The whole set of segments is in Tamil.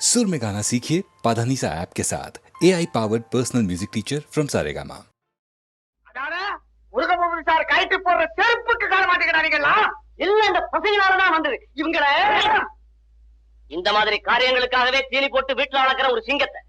सुर में गाना सीखिए पाधानीसा ऐप के साथ AI powered personal music teacher from Saregama. Sir கைட்டு போடுற செருப்புக்கு கால மாட்டேங்கிறாங்களா? இல்ல இந்த பசங்களாலதான் வந்தது இவங்கள. இந்த மாதிரி காரியங்களுக்காகவே தீனி போட்டு வீட்டுல வளர்க்கிற ஒரு சிங்கத்தை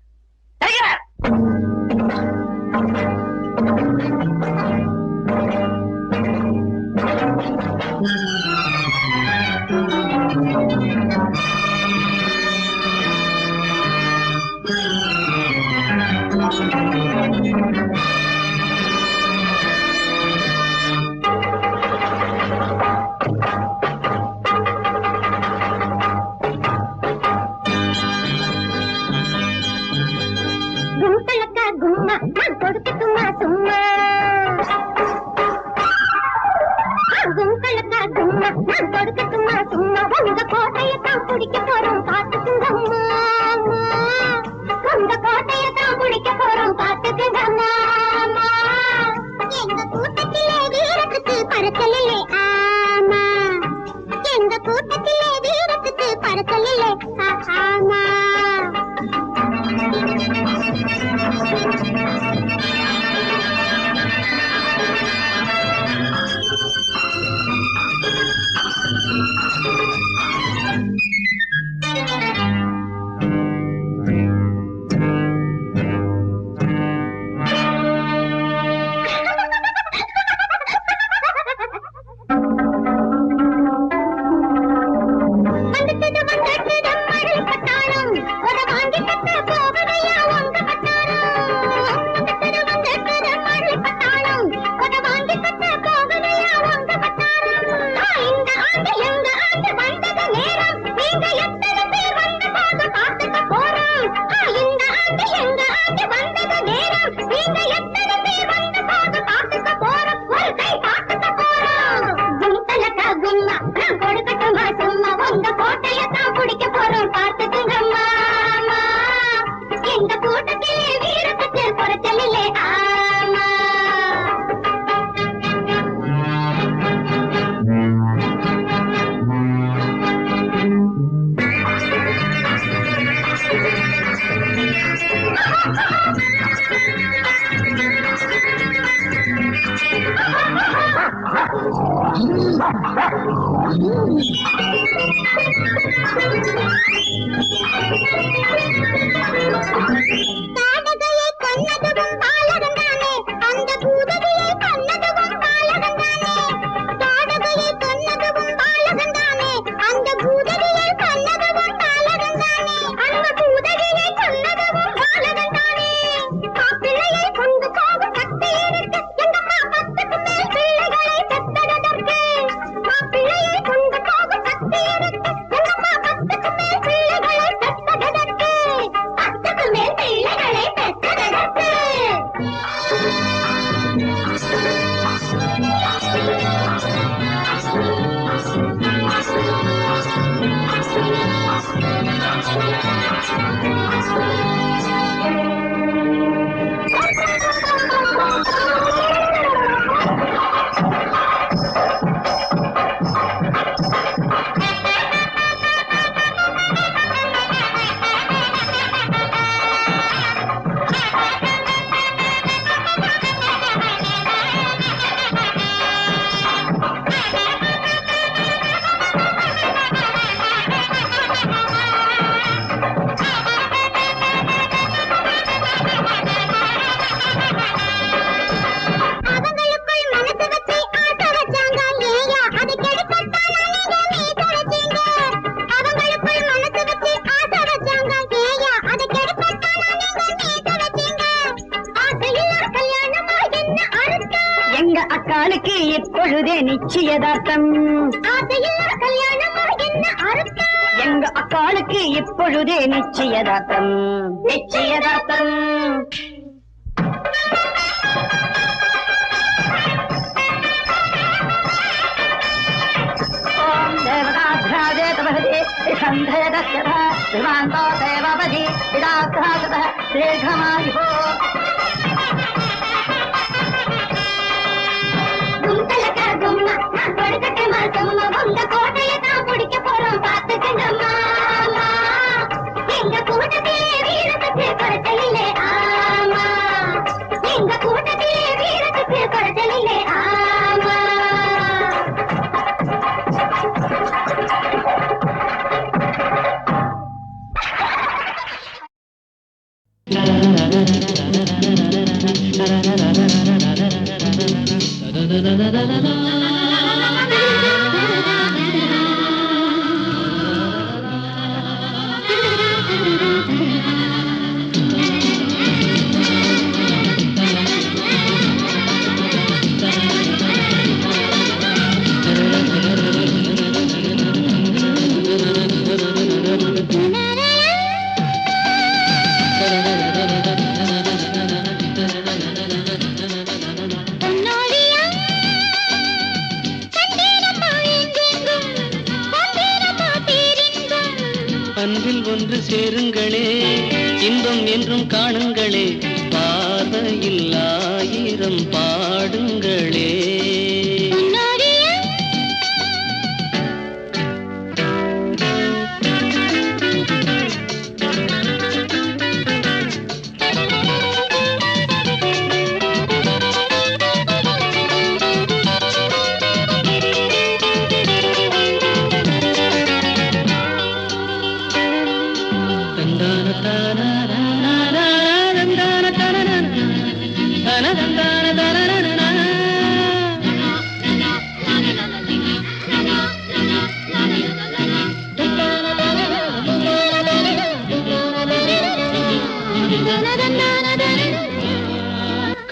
கோட்டையத்தான் பிடிக்க போறோம் பாத்துக்குங்கம்மா. அந்த கோட்டையத்தான் பிடிக்க போறோம் பாத்துக்குங்கம்மா. எங்க கூட்டத்திலே வீரத்துக்கு பறக்கலில்லை. ஆமா, எங்க கூட்டத்திலே வீரத்துக்கு பறக்கலில்லை. ஆமா, அக்காளுக்கு இப்பொழுதே நிச்சயதார்த்தம். எங்க அக்காளுக்கு இப்பொழுதே நிச்சயதார்த்தம். நிச்சயதார்த்தம். ஓம் தேவதாத்ராஜே தபஹதே சந்தேதஸ்யதா விமாந்தோ தேவபதி விதாத்ராஜதः தீர்ഘமாயுः. கோட்டையை தான் பிடிக்க போறோம் பாத்துக்கங்க மாமா. எங்க குறைச்சலில்லை ஆமா எங்க கூட்டத்திலே வீரத்துக்கு குறைச்சலில்லை ஆமா அன்பில் ஒன்று சேருங்களே இன்பம் என்றும் காணுங்களே பார்வையில் ஆயிரம் பாடுங்களே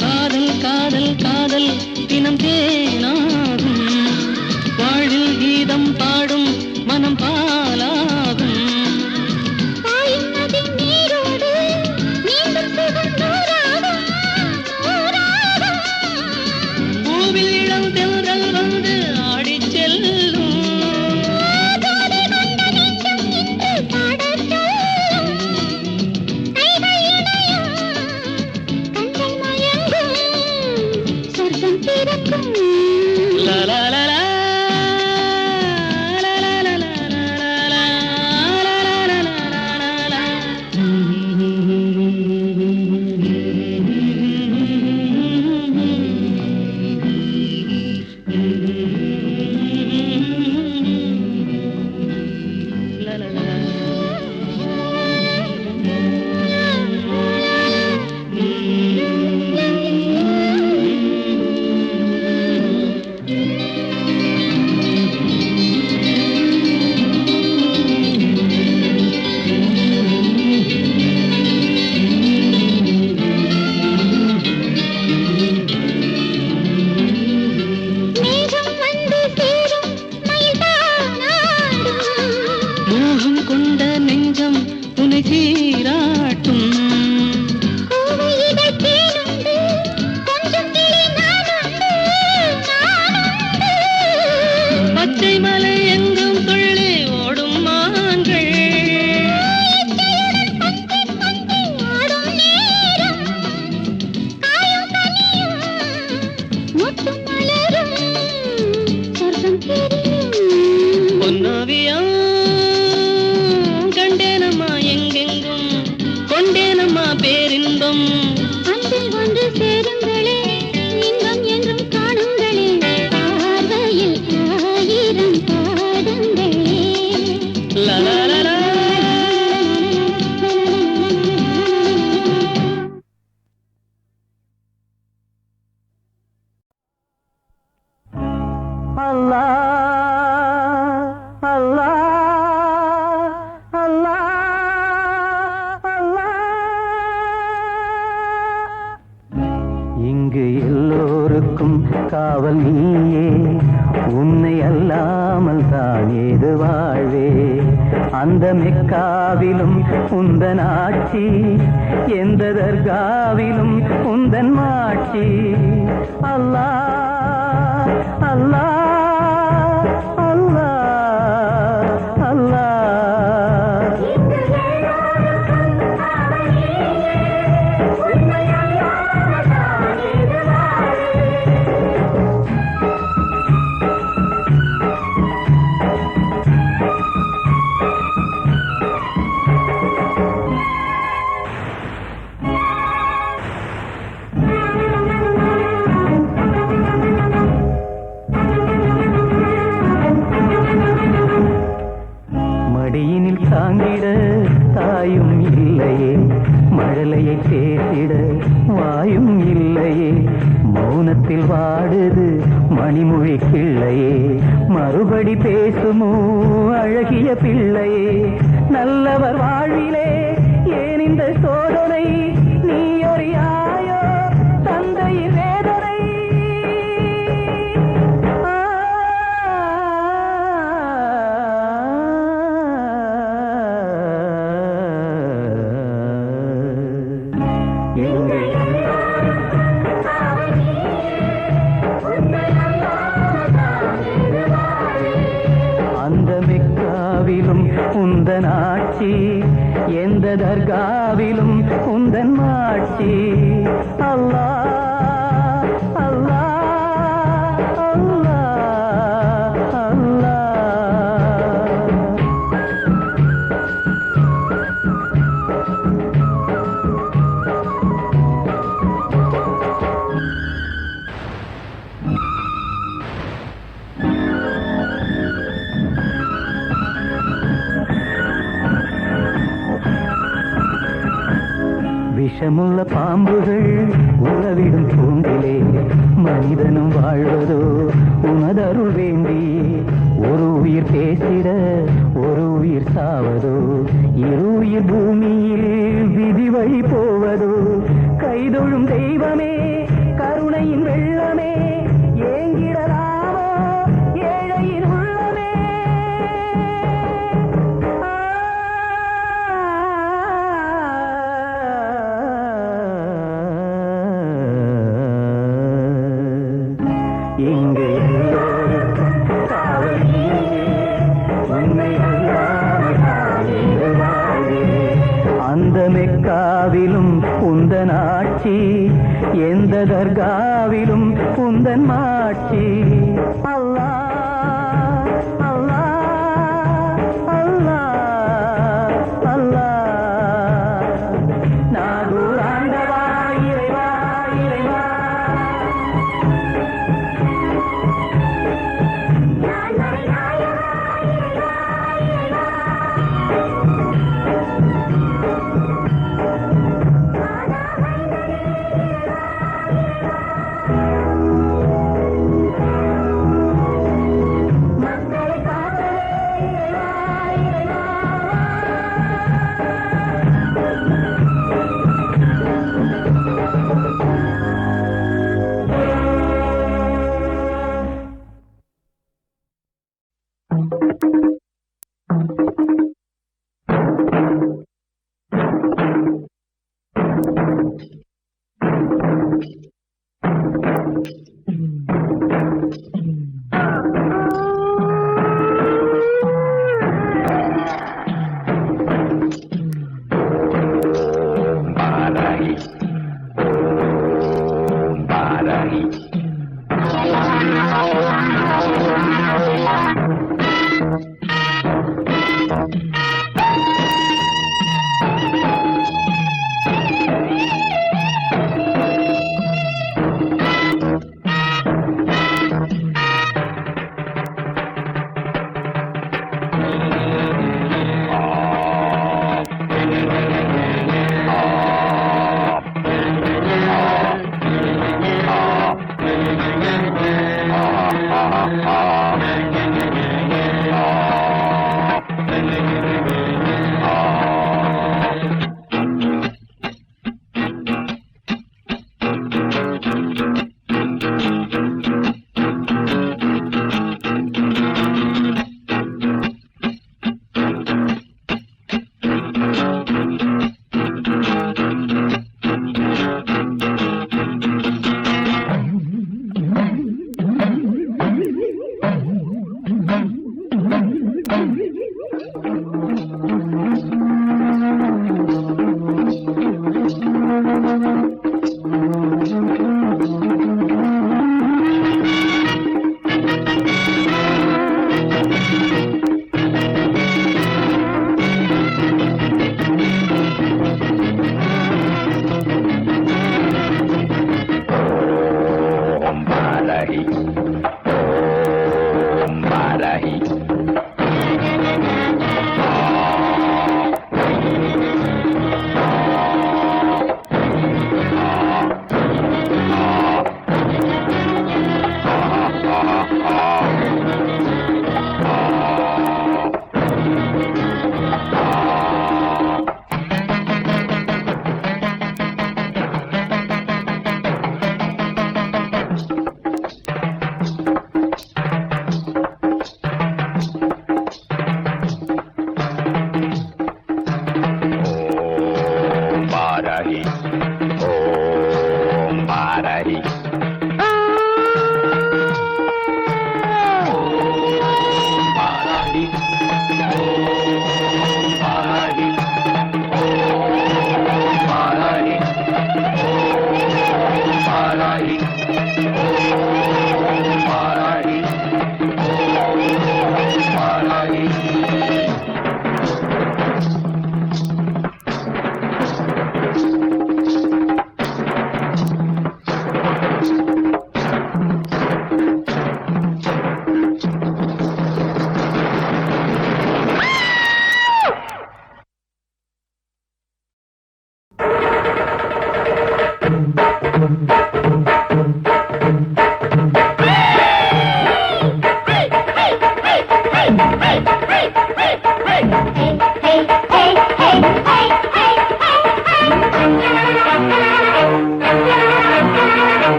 காதல் காதல் காதல் தினம் தேனாகும் வாழ்வில் கீதம் பாடும் மனம் பாலாகும் பூவில் இளம் தென்றல் வந்து ஆடிச் செல்லும் உண்மையை பேசிட வாயும் இல்லையே, மௌனத்தில் வாடுது மணிமொழி கிள்ளையே. மறுபடி பேசுமோ அழகிய பிள்ளையே, நல்லவர் வாழ்விலே ஏன் இந்த சோதனை, நீ அறியாயோ தந்தையின் வேதனை. அந்த மெக்காவிலும் உந்தன் ஆட்சி, எந்த தர்காவிலும் உந்தன் மாட்சி. அல்லாஹ் அல்லாஹ் அல்லாஹ் அல்லாஹ். விஷமுள்ள பாம்புகள் உறவிடும் பூண்டிலே, மனிதனும் வாழ்வதோ உனதருள் வேண்டியே. ஒரு உயிர் பேசிட ஒரு உயிர் சாவதோ, இரு உயிர் பூமியில் விதி வழி போவதோ. கைதொழும் தெய்வமே கருணையின் வெள்ளமே, ஏங்கிடலாமோ ஏழையின் உள்ளமே. இங்கு எல்லோருக்கும் காவல் நீயே, உன்னை அல்லாமல் வாழ்வே. அந்த மெக்காவிலும் உந்தன் ஆட்சி, எந்த தர்காவிலும் உந்தன் மாட்சி. அல்லாஹ் அல்லாஹ் அல்லாஹ் அல்லாஹ். நாகூர் ஆண்டவா இறைவா இறைவா.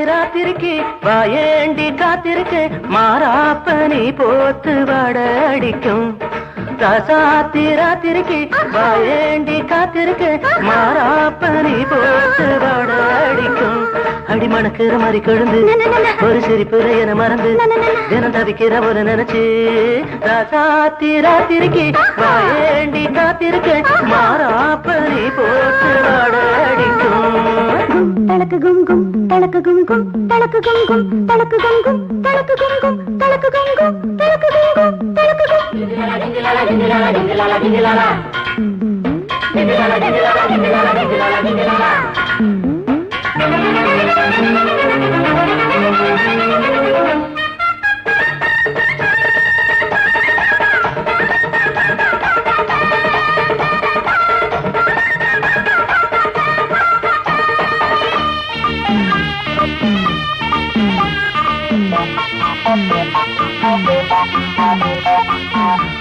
ராத்திரிக்கு வாயேண்டி காத்திருக்கு மாறாப்பனி போத்து வட அடிக்கும். ராத்திரிக்கு வாயேண்டி காத்திருக்கு மாறாப்பனி போத்து வட அடிக்கும். அடி மணக்கிற மாதிரி கொழுந்து ஒரு சிரிப்புல என மறந்து தினம் தவிக்கிற ஒரு நினைச்சு ராத்திரிக்கு வாயேண்டி காத்திருக்கு மாறாப்பனி போத்து வட அடிக்கும். தலக்கு கும் கும் தலக்கு கும் கும் தலக்கு கும் கும் தலக்கு கும் கும் தலக்கு கும் கும் தலக்கு கும் கும் தலக்கு கும் கும் தலக்கு கும் டிங்கிலாலா டிங்கிலாலா டிங்கிலாலா டிங்கிலாலா டிங்கிலாலா டிங்கிலாலா டிங்கிலாலா டிங்கிலாலா டிங்கிலாலா டிங்கிலாலா.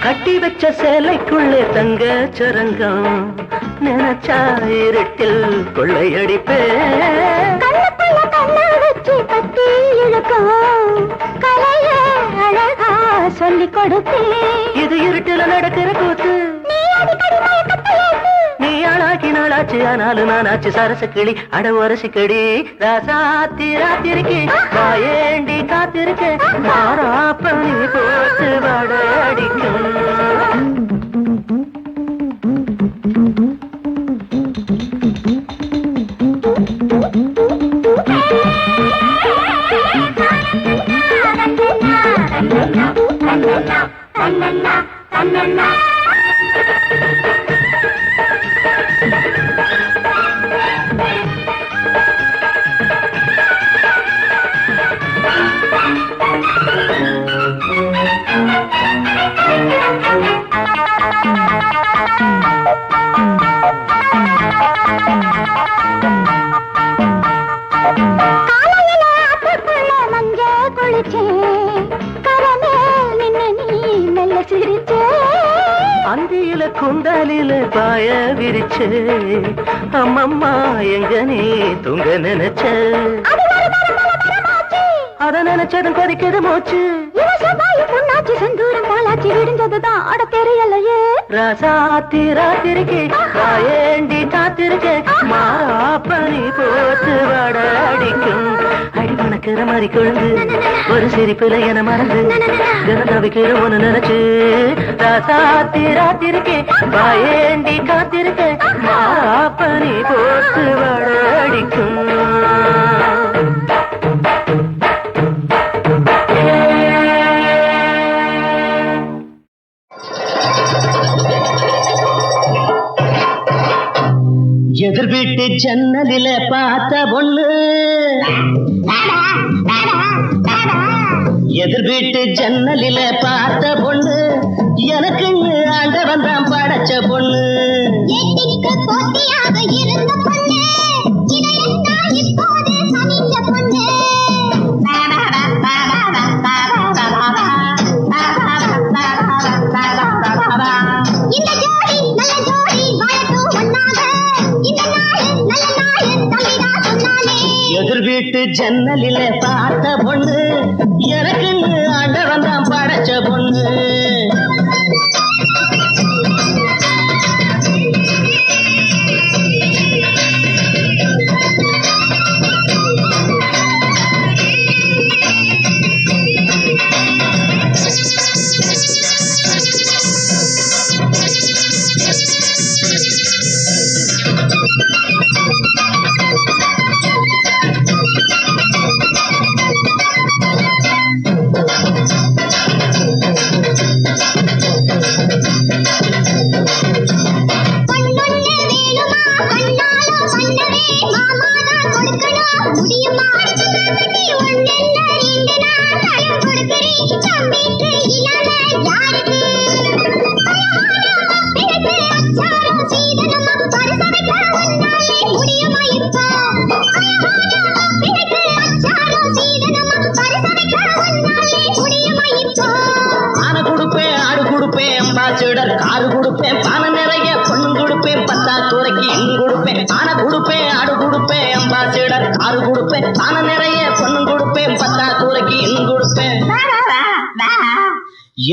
கட்டி வச்ச சேலைக்குள்ளே தங்க சரங்கம் நினைச்சா இருட்டில் கொள்ளையடிப்பே. கண்ணுக்குள்ள கண்ண வச்சு கட்டி இழுக்கும் கலைய அழகா சொல்லி கொடுப்பேன். இது இருட்டில நடக்கிற கூத்து நீ அடிக்கடி மயக்கத்தையாச்சு நீ ஆளாக்கி நாளாச்சு ஆனாலும் நானாச்சு சரச கிளி அட ஒரசி கடி. ராத்திரிக்கு வாயேண்டி காத்திருக்கு மாறாப்பனி போட்டு வட அடிக்கும். காலையில ஆத்துக்குள்ள மஞ்ச குளிச்சேன் கரமேல் நின்னு நீ மெல்ல சிரிச்சே. அந்தியில குந்தலில பாய விரிச்சு அம்மம்மா எங்க நீ தூங்க நினைச்ச. அத நினைச்சதும் கொதிக்குது மூச்சு. பொண்ணாச்சு செந்தூரம் பாலாச்சு விடுஞ்சதுதான் அட தெரியலையே. ராத்திரிக்கு வாயேண்டி காத்திருக்கு மாறாப்பனி போட்டு வட அடிக்கும். அடி மணக்கிற மாதிரி கொழுந்து ஒரு சிரிப்புல என மறந்து தினம் தவிக்கிற ஒண்ணு நினைச்சு ராத்திரிக்கு வாயேண்டி காத்திருக்கு மாறாப்பனி போட்டு வட அடிக்கும். எதிர் வீட்டு ஜன்னலில பார்த்த பொண்ணு எதிர் வீட்டு ஜன்னலில பார்த்த பொண்ணு எனக்குன்னு ஆண்டவன் தான் படைச்ச பொண்ணு. போட்டியாக இருந்த பொண்ணு இதையெல்லாம் இப்போது சமைச்ச பொண்ணு. இந்த ஜோடி நல்ல ஜோடி வாழட்டும் ஒன்னாக இந்த நாள் நல்ல நாள் தம்பிதா சொன்னாலே. எதிர் வீட்டு ஜன்னலில பார்த்த பொண்ணு எனக்குன்னு ஆண்டவன் தான் படைச்ச பொண்ணு. காரு கொடுப்பேன், பானை நிறைய பொண்ணு கொடுப்பேன், பத்தா குறைக்கு இன்னும் கொடுப்பேன். பானை கொடுப்பேன், ஆடு கொடுப்பேன், அம்பாசிடர் காரு கொடுப்பேன், பானை நிறைய பொண்ணு கொடுப்பேன், பத்தா குறைக்கு இன்னும் கொடுப்பேன்.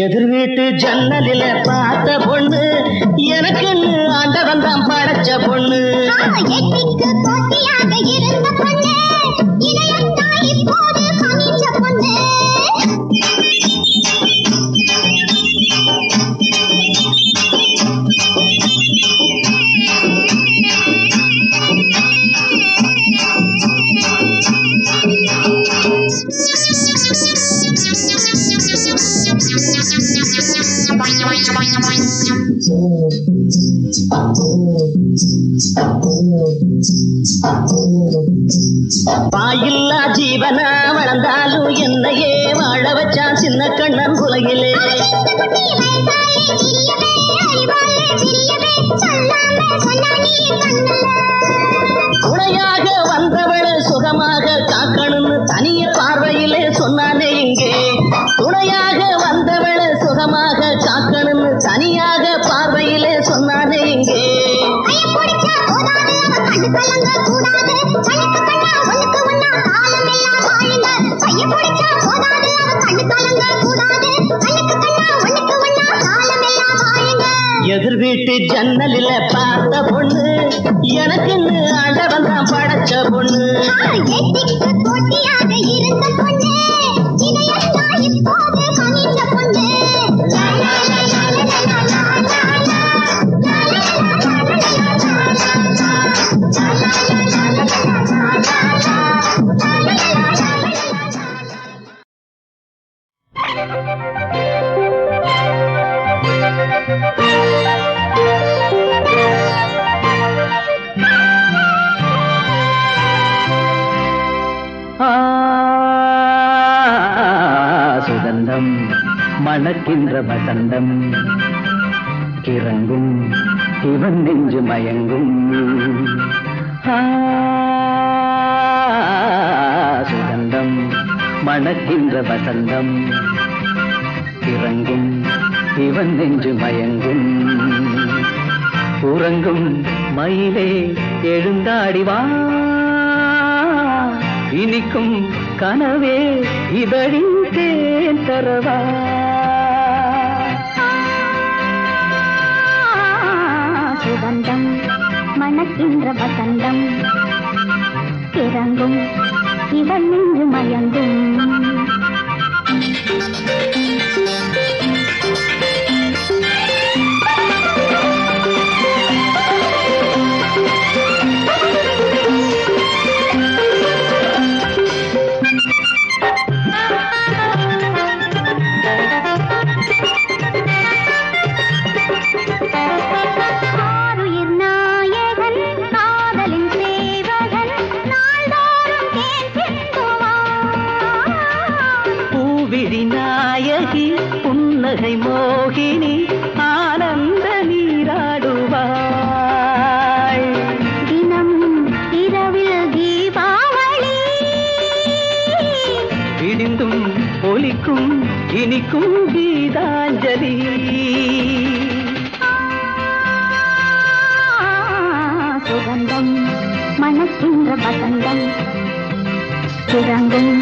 எதிர் வீட்டு ஜன்னலில பார்த்த பொண்ணு எனக்குன்னு ஆண்டவன் தான் படைச்ச பொண்ணு. வாயில்லா ஜீவனா வளர்ந்தாலும் என்னையே வாழ வச்சான் சின்ன கண்ணன் உலகிலே. துணையாக வந்தவள சுகமாக காக்கணும்னு தனிய பார்வையிலே சொன்னானே இங்கே. துணையாக வந்தவள சுகமாக காக்கணும்னு தனியாக பார்வையிலே சொன்னானே இங்கே. எதிர் வீட்டு ஜன்னலில பார்த்த பொண்ணு எனக்குன்னு ஆண்டவன் தான் படைச்ச பொண்ணு. சுகந்தம் மணக்கின்ற வசந்தம் கிறங்கும் இவன் நெஞ்சு மயங்கும். சுகந்தம் மணக்கின்ற வசந்தம் கிறங்கும் இவன் நெஞ்சு மயங்கும். உறங்கும் மயிலே எழுந்தாடிவா, இனிக்கும் கனவே இதழின் தேன் தரவா. சுகந்தம் மணக்கின்ற வசந்தம் கிறங்கும் இவன் நெஞ்சு மயங்கும். புன்னகை மோகினி ஆனந்த நீராடுவாய். தினம் இரவில் தீபாவளி இடிந்தும் ஒலிக்கும் இனிக்கும் கீதாஞ்சலி. சுகந்தம் மணக்கின்ற வசந்தம் கிறங்கும்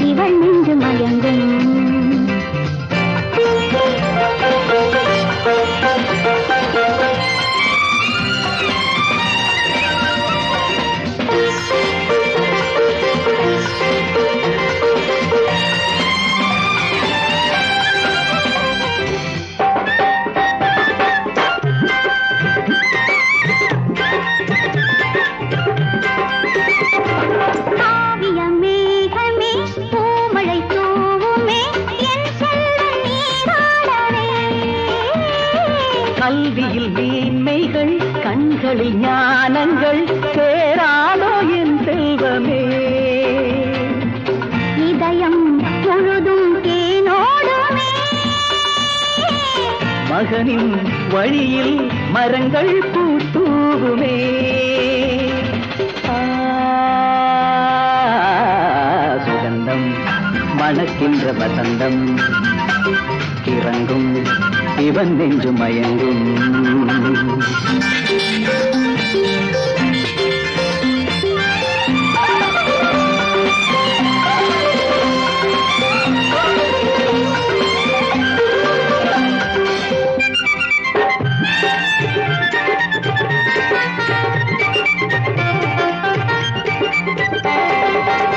இவன் நெஞ்சு மயங்கும். கல்வியில் மேன்மைகள் கண்களில் ஞானங்கள் சேராதோ என் செல்வமே. மகனின் வழியில் மரங்கள் பூத்தூவுமே. சுகந்தம் மணக்கின்ற வசந்தம் இறங்கும் இவன் நெஞ்சு மயங்கும்.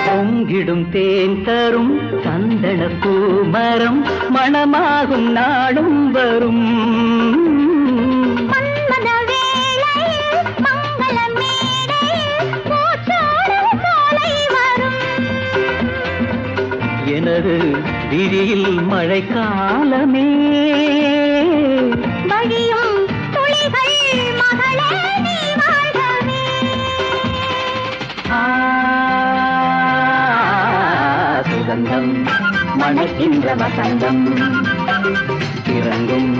பொங்கிடும் தேன் தரும் சந்தன பூமரம் மணமாகும் நாளும் வரும். எனது விழியில் மழைக்காலமே வழியும் துளிகள் மகளே நீ வாழ்கவே. சுகந்தம் மணக்கின்ற வசந்தம் இறங்கும்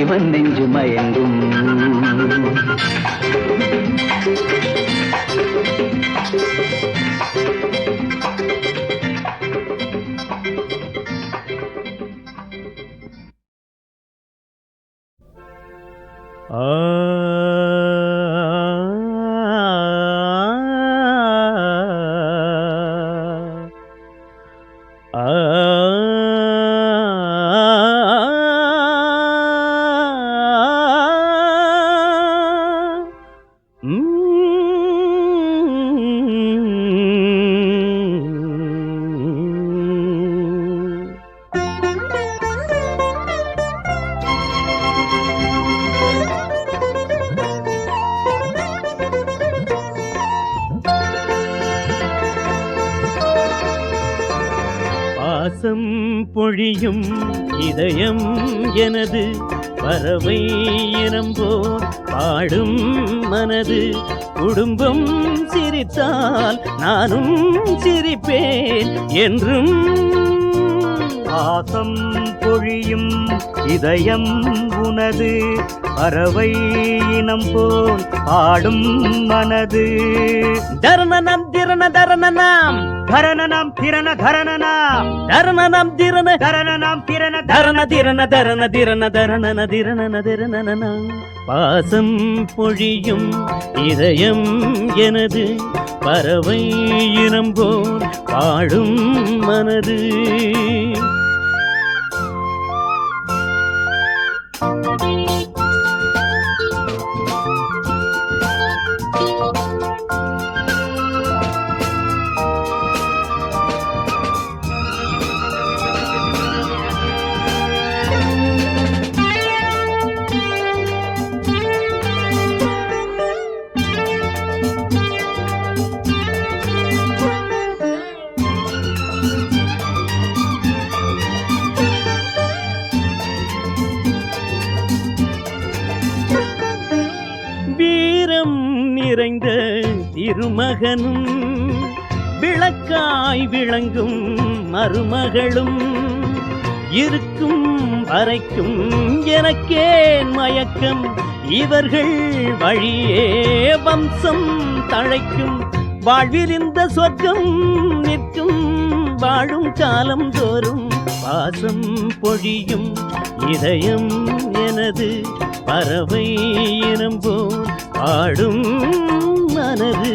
இவன் நெஞ்சு மயங்கும். பாசம் பொழியும் இதயம் எனது பறவை இனம்போ பாடும் மனது. குடும்பம் சிரித்தால் நானும் சிரிப்பேன் என்றும். பாசம் பொழியும் இதயம் உனது பறவை இனம் போல் ஆடும் மனது. தரணனம் திரண தரணனாம் தரணனம் திரண தரணனாம் தரணனம் திரண தரணனம் திரண தரண திரண தரண திரண தரணன திரணன திரணன. பாசம் பொழியும் இதயம் எனது பறவை இனம் போல் பாடும் மனது. நிறைந்த திருமகனும் விளக்காய் விளங்கும் மருமகளும் இருக்கும் வரைக்கும் எனக்கேன் மயக்கம். இவர்கள் வழியே வம்சம் தழைக்கும். வாழ்வில் இந்த சொர்க்கம் நிற்கும் வாழும் காலம் தோறும். பாசம் பொழியும் இதயம் எனது பறவை இனம் போல் ஆடும் மனது.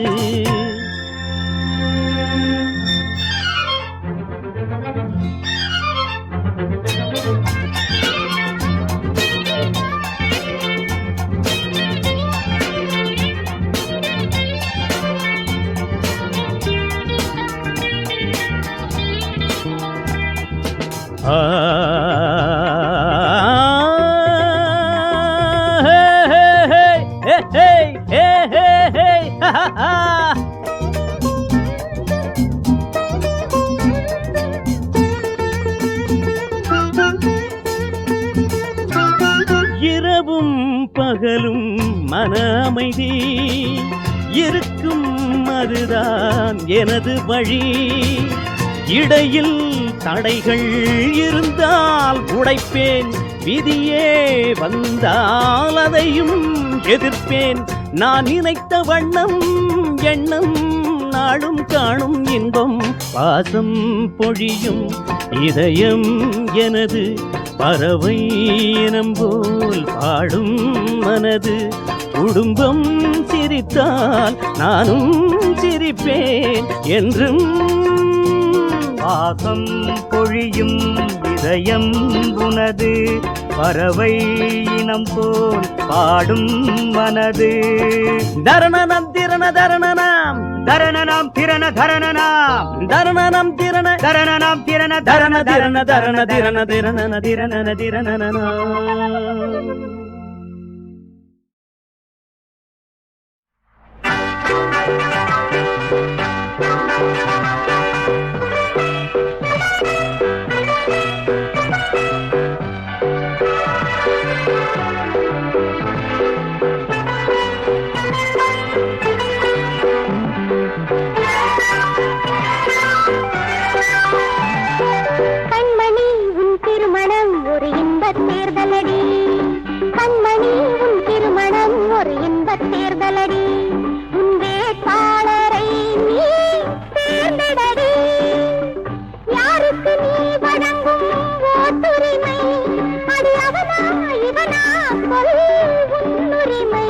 இரவும் பகலும் மன அமைதி இருக்கும், அதுதான் எனது வழி. இடையில் தடைகள் இருந்தால் உடைப்பேன், விதியே வந்தால் அதையும் எதிர்ப்பேன். நான் நினைத்த வண்ணம் எண்ணம் நாளும் காணும் இன்பம் பாசம் பொழியும் இதயம் எனது பறவை இனம் போல் பாடும் மனது. குடும்பம் சிரித்தால் நானும் சிரிப்பேன் என்றும். பாசம் பொழியும் இதயம் உனது பறவை இனம் போல் பாடும் மனது. தரணனம் திரண தரணனாம் தரணனாம் திரண தரணனாம் தரணனம் திரண தரணனாம் திரண தரண திரண தரண திரண திரணன திரணன திரணனா. கண்மணி உன் திருமணம் ஒரு இன்பத் தேர்தலடி. கண்மணி உன் திருமணம் ஒரு இன்பத் தேர்தலடி. உன் வேட்பாளரை நீ தேர்ந்தெடடி. யாருக்கு நீ வழங்கும் ஓட்டுரிமை அது அவனா இவனா சொல் உன்னுரிமை.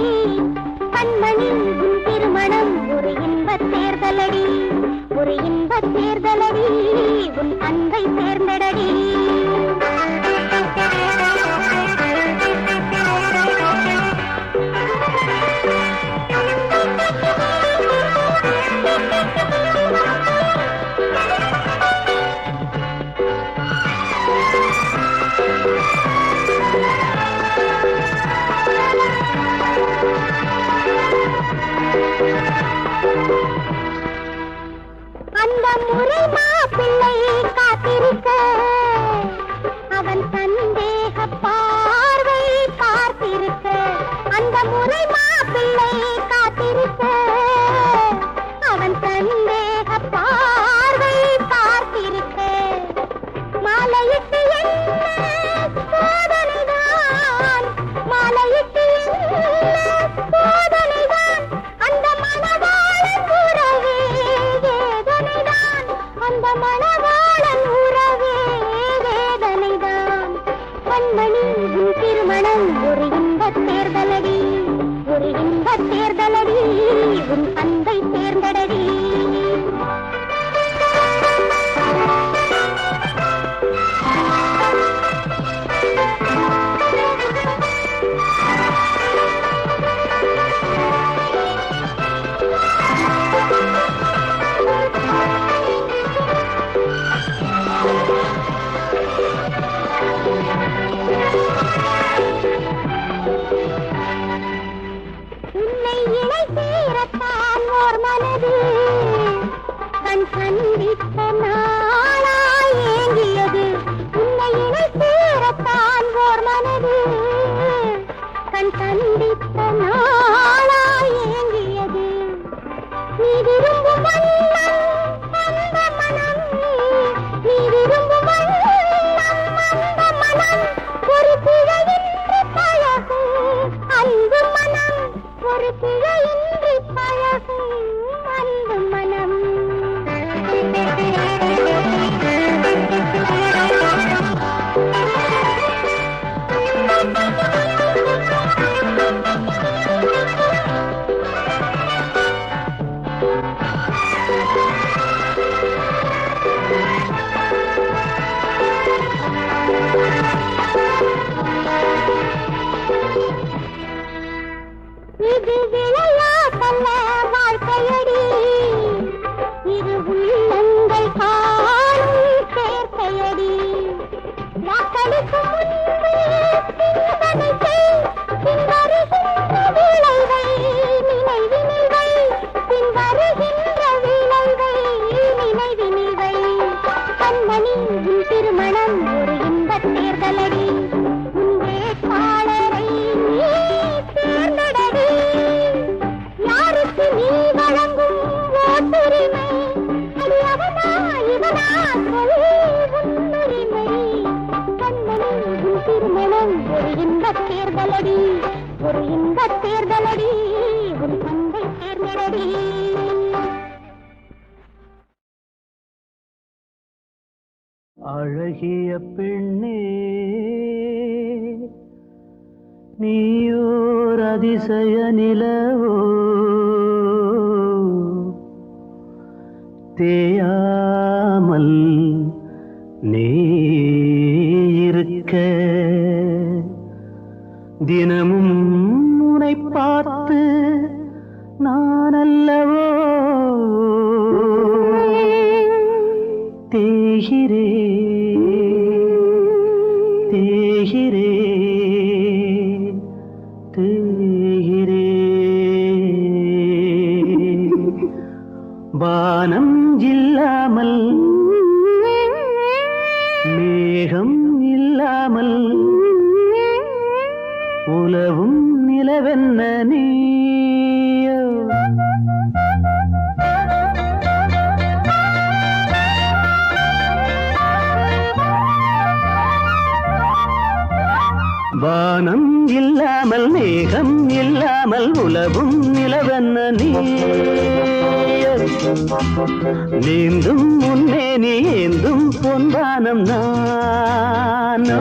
கண்மணி உன் திருமணம் ஒரு இன்பத் தேர்தலடி. ஒரு இன்பத் தேர்தலடி. உன் அன்பை தேர்ந்தெடடி. அந்த முறை மாப்பிள்ளை காத்திருக்க அவன் சந்தேக பார்வை பார்த்திருக்க. அந்த முறை மாப்பிள்ளை காத்திருக்க அவன் சந்தேக பார்வை பார்த்திருக்க. மாலையிட்டு என்ன சோதனைதான், மாலையிட்டு என்ன சோதனைதான். அந்த மனவாளன் உறவே வேதனைதான், அந்த மனவாளன் உறவே வேதனைதான். கண்மணி உன் திருமணம் ஒரு இன்பத் தேர்தலடி. ஒரு இன்பத் தேர்தலடி. உன் அன்பை தேர்ந்தெடடி. உன்னை இணை சேரத்தான் ஓர் மனது கண் சந்தித்த நாளாய் ஏங்கியது. உன்னை இணை சேரத்தான் ஓர் மனது கண் சந்தித்த நாளாய் ஏங்கியது. நீ விரும்பும் வண்ணம் அந்த மனம், நீ விரும்பும் வண்ணம் அந்த மனம் ஒரு பிழையின்றி பழகும் அன்பு மனம். ஒரு பிழையின்றி பழகும் அன்பு மனம். ஒரு இன்பத் தேர்தலடி ஒரு பந்தை தேர்ந்தெடடி அழகிய பெண்ணே நீயோர் அதிசய நிலவோ தேயாமல் நீ இருக்க தினமும் உன்னை பார்த்து நான் அல்லவோ தேகிறே தேகிறே தேகிறே வானம் இல்லாமல் மேகம் இல்லாமல் உலவும் நிலவென்ன நீயோ வானம் இல்லாமல் மேகம் இல்லாமல் உலவும் நிலவென்ன நீயோ நீந்தும் முன்னே நீ ஏந்தும் பொன்வானம் நானோ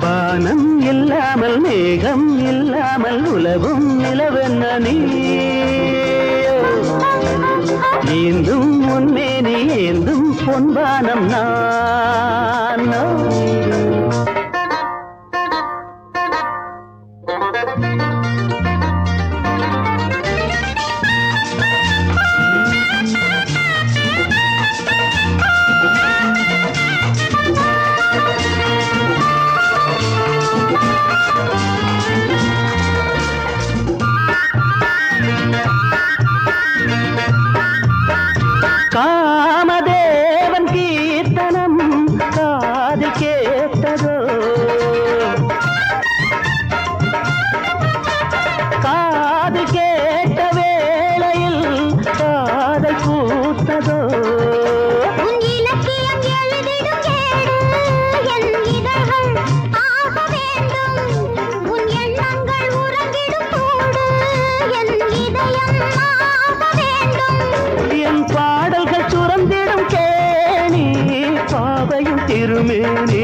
வானம் இல்லாமல் மேகம் இல்லாமல் உலவும் நிலவென்ன நீயோ நீந்தும் முன்னே நீ ஏந்தும் பொன்வானம் நானோ காமதேவன் கீர்த்தனம் காது கேட்டதோ காது கேட்ட வேளையில் காதை பூத்ததோ என் பாடல்கள் சுரந்திடும் கேணி பாவையும் திருமேனி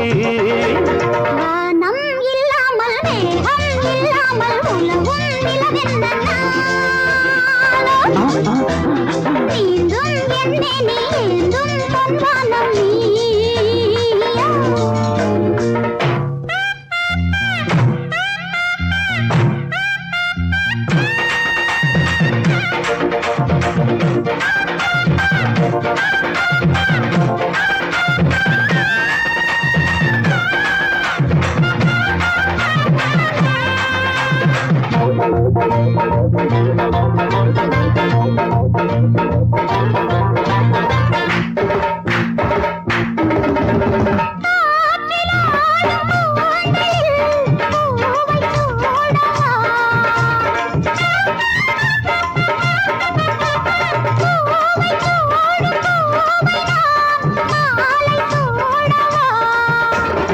வானம் இல்லாமல் மேகம் இல்லாமல் உலவும் நிலவென்ன நாளோ நீந்தும் என்னே நீ ஏந்தும் பொன்வானம் நீயோ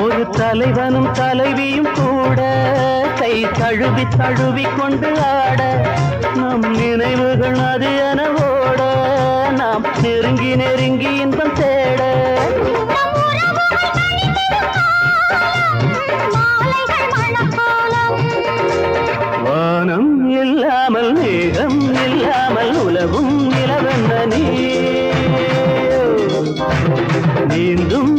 ஒரு தலைவனும் தலைவியும் கூட கை தழுவி தழுவி கொண்டு ஆட நம் நினைவுகள் அது என ஓட நாம் நெருங்கி நெருங்கி இன்பம் தேட வானம் இல்லாமல் மேகம் இல்லாமல் உலவும் நிலவென்ன நீ நீந்தும்